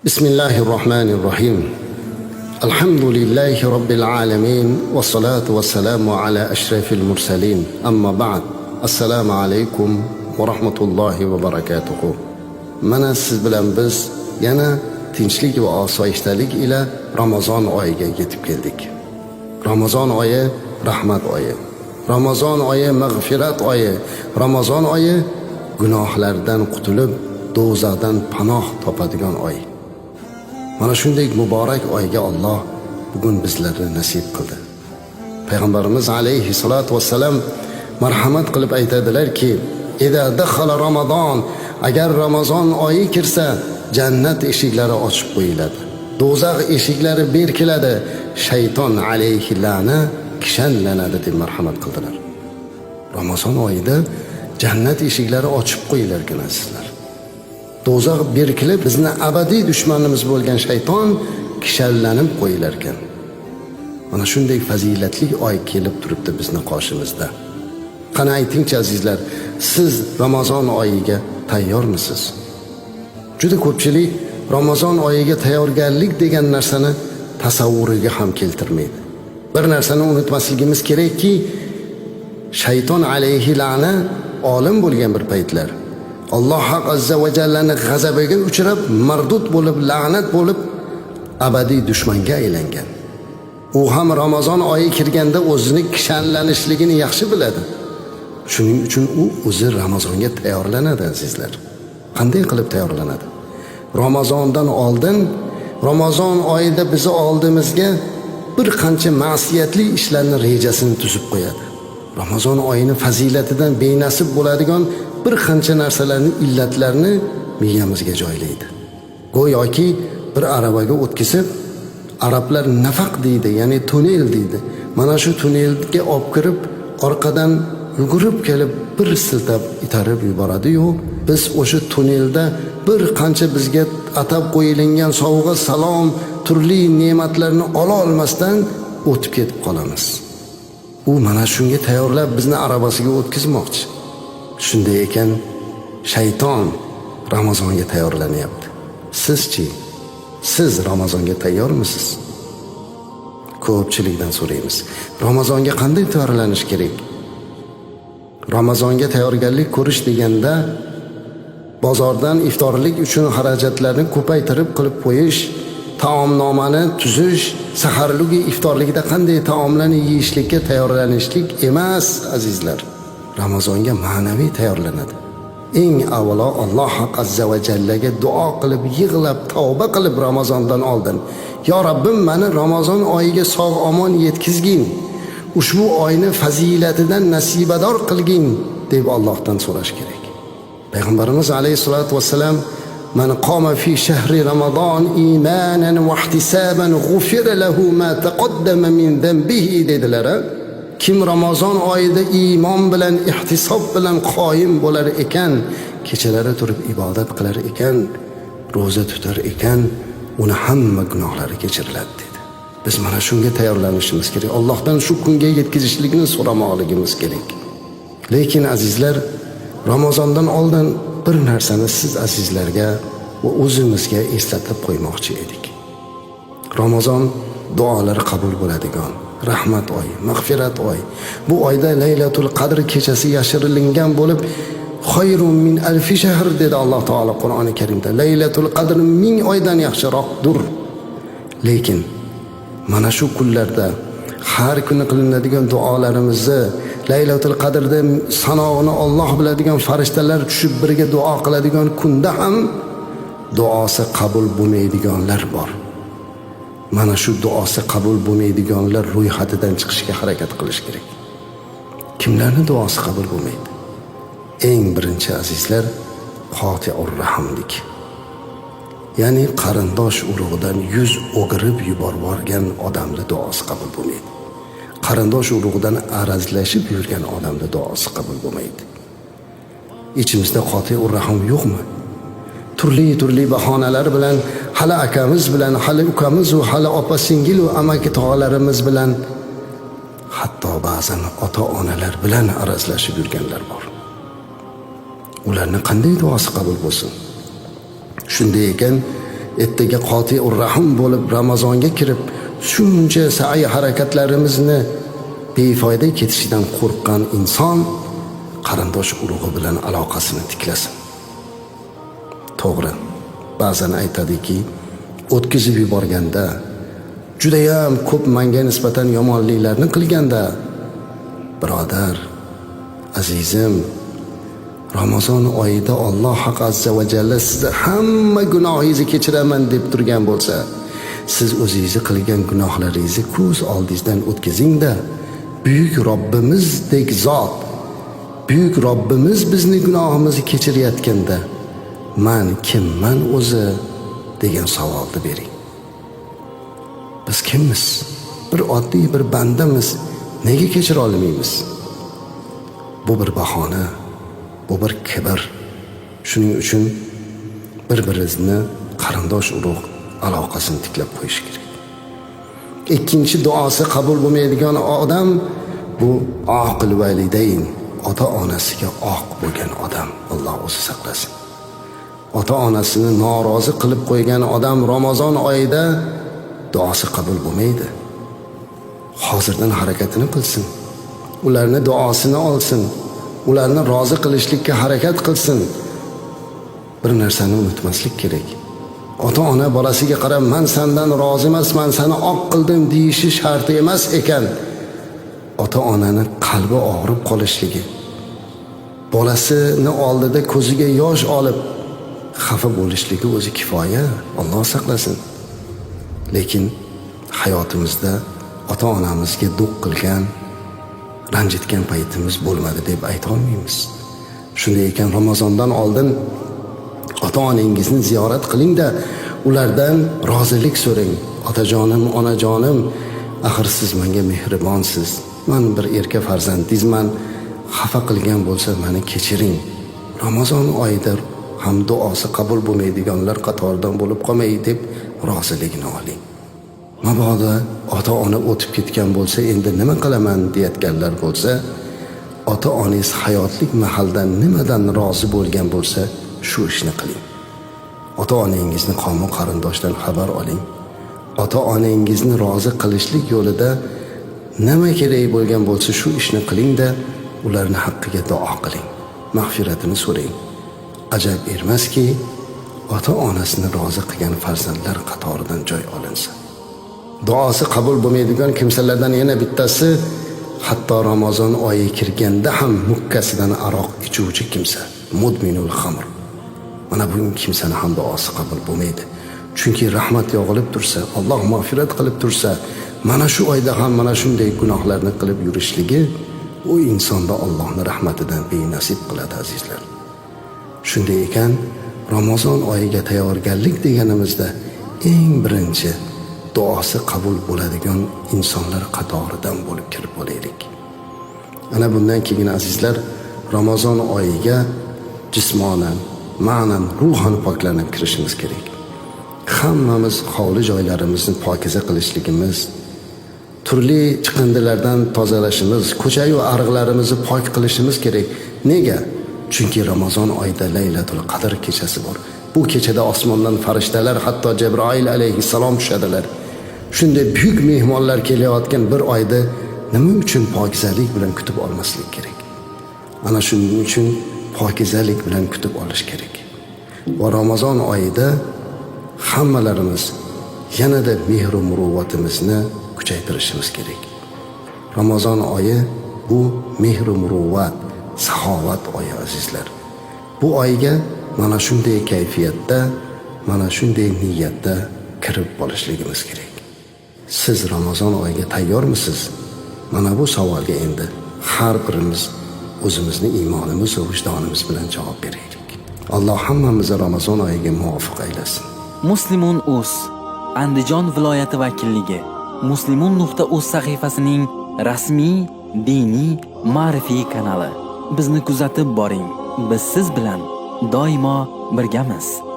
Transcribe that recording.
بسم الله الرحمن الرحيم الحمد لله رب العالمين والصلاة والسلام على أشرف المرسلين أما بعد السلام عليكم ورحمة الله وبركاته. Mana siz bilan biz yana tinchlik va osoyishtalik ila Ramazon oyiga yetib keldik. Ramazon oyi rahmat oyi, Ramazon oyi mag'firat oyi, Ramazon oyi gunohlardan qutulib do'zaxdan panoh topadigan oy. Mana shunday muborak oyga Alloh bugun bizlarni nasib qildi. Payg'ambarimiz alayhi salatu vassalam marhamat qilib aytadilarki, "Ida dakhala Ramazon", agar Ramazon oyi kirsa, jannat eshiklari ochib qo'yiladi. Do'zax eshiklari berkiladi, shayton alayhi la'na kishanlanadi deb marhamat qildilar. Ramazon oyida jannat eshiklari ochib qo'yilar ekan azizlar. Do'zax berkilib bizni abadiy dushmanimiz bo'lgan shayton kishanlanib qo'yilar ekan. Mana shunday fazilatli oy kelib turibdi bizni qoshimizda. Qani aytingchi azizlar, siz Ramazon oyiga tayyormisiz? Juda ko'pchilik Ramazon oyiga tayyorgarlik degan narsani tasavvuriga ham keltirmaydi. Bir narsani unutmasligimiz kerakki, shayton alayhi la'na olim bo'lgan bir paytlar Alloh haq azza va jallani g'azabiga uchrab, mardud bo'lib, la'nat bo'lib, abadiy dushmanga aylangan. U ham Ramazon oyi kirganda o'zining kishanlanishligini yaxshi biladi. Shuning uchun u o'zi Ramazonga tayyorlanadi azizlar. Qanday qilib tayyorlanadi? Ramazondan oldin, Ramazon oyida bizni oldimizga bir qancha ma'siyatli ishlarni rejasini tuzib qo'yadi. Ramazon oyining fazilatidan benasib bo'ladigan bir qancha narsalarning illatlarini miyamizga joylaydi. Go'yoki bir aravaga o'tkazib, arablar nafaq deydi, ya'ni tunnel deydi. Mana shu tunnelga olib kirib, orqadan yugurib kelib bir siltab itarib yuboradi-yu, biz o'sha tunnelda bir qancha bizga atab qo'yilgan sovg'a salom, turli ne'matlarni ola olmasdan o'tib ketib qolamiz. U mana shunga tayyorlab bizni arabasiga o'tkazmoqchi. Shunday ekan, shayton Ramazonga tayyorlanyapti. Sizchi? Siz Ramazonga tayyormisiz? Ko'pchilikdan so'raymiz. Ramazonga qanday tayyorlanish kerak? Ramazonga tayyorgarlik ko'rish deganda bozordan iftorlik uchun xarajatlarni ko'paytirib qilib qo'yish, taomnomani tuzish, saharligi iftorlikda qanday taomlarni yeyishlikka tayyorlanishlik emas azizlar. Ramazonga ma'naviy tayyorlanadi. Eng avvalo Alloh azza va jallaga duo qilib, yig'lab, tavba qilib Ramazondan oldin, "Yo Rabbim, meni Ramazon oyiga sog'-omon yetkazgin. Ushbu oyni fazilatidan nasibador qilgin" deb Allohdan so'rash kerak. Payg'ambarimiz alayhisolatu vassalam "Man qoma fi shahri Ramazon imanan va ihtisaban g'ufira lahu ma taqaddama min dhanbihi" dedilar. Kim Ramazon oyida iymon bilan, ihtisob bilan qoyim bo'lar ekan, kechalari turib ibodat qilar ekan, roza tutar ekan, uni hamma gunohlari kechiriladi dedi. Biz mana shunga tayyorlanishimiz kerak. Allohdan shu kunga yetkazishlikni so'ramoqligimiz kerak. Lekin azizlar, Ramazondan oldin bir narsani siz azizlarga va o'zimizga eslatib qo'ymoqchi edik. Ramazon duolari qabul bo'ladigan rahmat oyi, mag'firat oyi. Bu oyda Laylatul Qadr kechasi yashiringan bo'lib, "Xayrun min alfi shahr" dedi Alloh taolo Qur'oni Karimda. Laylatul Qadr 1000 oydan yaxshiroqdir. Lekin mana shu kunlarda har kuni qilinadigan duolarimizni, Laylatul Qadrda sanog'ini Alloh biladigan farishtalar tushib birga duo qiladigan kunda ham duosi qabul bo'lmaydiganlar bor. Mana shu duosi qabul bo'lmaydiganlar ro'yxatidan chiqishga harakat qilish kerak. Kimlarning duosi qabul bo'lmaydi? Eng birinchi azizlar, qoti'ur rahmlik. Ya'ni qarindosh urug'idan yuz o'girib yuborgan odamning duosi qabul bo'lmaydi. Qarindosh urug'idan arazlashib yurgan odamning duosi qabul bo'lmaydi. Ichimizda qoti'ur rahm yo'qmi? Turli bahonalar bilan, hali akamiz bilan, hali ukamiz va hali opa-singil va amaki tog'alarimiz bilan, hatto ba'zan ota-onalar bilan arazlashib yurganlar bor. Ularning qanday duosi qabul bo'lsin? Shunday ekan, ertaga qotiur rahim bo'lib Ramazonga kirib shuncha sa'i harakatlarimizni befoyda ketishidan qo'rqqan inson qarindosh urug'i bilan aloqasini tiklasin. To'g'ri, ba'zan aytadiki, o'tkazib yuborganda, judayam ko'p menga nisbatan yomonliklarni qilganda, birodar, azizim, Ramazon oyida Alloh haq azza va jalla sizni hamma gunohingizni kechiraman deb turgan bo'lsa, siz o'zingizni qilgan gunohlaringizni ko'z oldingizdan o'tkazing-da, buyuk Robbimizdek zot, buyuk Robbimiz bizni gunohimizni kechirayotganda, "Man kimman o'zi?" degan savolni bering. Biz kimmiz? Bir oddiy bir bandamiz. Nega kechira olmaymiz? Bu bir bahona, bu bir kibr. Shuning uchun bir-birimizni qarindosh urug' aloqasini tiklab qo'yish kerak. Ikkinchi duosi qabul bo'lmaydigan odam bu oqil validayn, ota-onasiga oq bo'lgan odam. Alloh o'zi saqlasin. Ota-onasini norozi qilib qo'ygan odam Ramazon oyida duosi qabul bo'lmaydi. Hozirdan harakatini qilsin. Ularni duosini olsin. Ularni rozi qilishlikka harakat qilsin. Bir narsani unutmaslik kerak. Ota-ona bolasiga qarab, "Men sendan rozi emasman, seni oq qildim" deyishi sharti emas ekan. Ota-onani qalbi og'rib qolishligi, bolasini oldida ko'ziga yosh olib xafa bo'lishligi o'zi kifoya. Alloh saqlasin. Lekin hayotimizda ota-onamizga duq qilgan, ranjitgan paytimiz bo'lmadi deb ayta olmaymiz. Shunday ekan, Ramazondan oldin ota-onangizni ziyorat qiling-da, ulardan rozilik so'rang. Otajonim, onajonim, axir siz menga mehribonsiz. Men bir erka farzandingizman. Xafa qilgan bo'lsa meni kechiring. Ramazon oyida ham duosi qabul bo'lmaydiganlar qatoridan bo'lib qolmay deb roziligini oling. Mabodo ota-ona o'tib ketgan bo'lsa, endi nima qilaman deyotganlar bo'lsa, ota-onangiz hayotlik mahaldan nimadan rozi bo'lgan bo'lsa, shu ishni qiling. Ota-onangizni qavm qarindoshdan xabar oling. Ota-onangizni rozi qilishlik yo'lida nima kerak bo'lgan bo'lsa, shu ishni qiling-da, ularni haqqiga duo qiling. Mag'firatini so'rang. Ajab ermaski, ota-onasini rozi qilgan farzandlar qatoridan joy olinsa. Duosi qabul bo'lmaydigan kimsalardan yana bittasi, hatto Ramazon oyi kirganda ham mukkasidan aroq ichuvchi kimsa, mudminul xamr. Mana bu kimsani ham duosi qabul bo'lmaydi. Chunki rahmat yog'ilib tursa, Alloh mag'firat qilib tursa, mana shu oyda ham mana shunday gunohlarni qilib yurishligi u insonda Allohning rahmatidan benasib qiladi, azizlar. Shunday ekan, Ramazon oyiga tayyorgarlik deganimizda eng birinchi duosi qabul bo'ladigan insonlar qatoridan bo'lib kirib olaylik. Ana bundan keyin azizlar, Ramazon oyiga jismonan, ma'nan, ruhan poklanib kirishimiz kerak. Hammamiz hovli joylarimizni pokiza qilishligimiz, turli chiqindilardan tozalashimiz, ko'cha-yu ariqlarimizni pok qilishimiz kerak. Nega? Chunki Ramazon oyida Laylatul Qadr kechasi bor. Bu kechada osmondan farishtalar, hatto Jibroil alayhissalom tushadilar. Shunday buyuk mehmonlar kelayotgan bir oyda nima uchun pokizalik bilan kutib olmaslik kerak? Ana shuning uchun pokizalik bilan kutib olish kerak. Va Ramazon oyida hammalarimiz yanada mehr va muruvvatimizni kuchaytirishimiz kerak. Ramazon oyi bu mehr va muruvvat, saxovat oyi, azizlar. Bu oyga mana shunday kayfiyatda, mana shunday niyatda kirib olishligimiz kerak. Siz Ramazon oyiga tayyormisiz? Mana bu savolga endi har birimiz o'zimizning iymonimiz va vijdonimiz bilan javob beraylik. Alloh hammamizni Ramazon oyiga muvofiq aylasin. Muslimun.uz Andijon viloyati vakilligi muslimun.uz sahifasining rasmiy diniy ma'rifiy kanali. Bizni kuzatib boring. Biz siz bilan doimo birgamiz.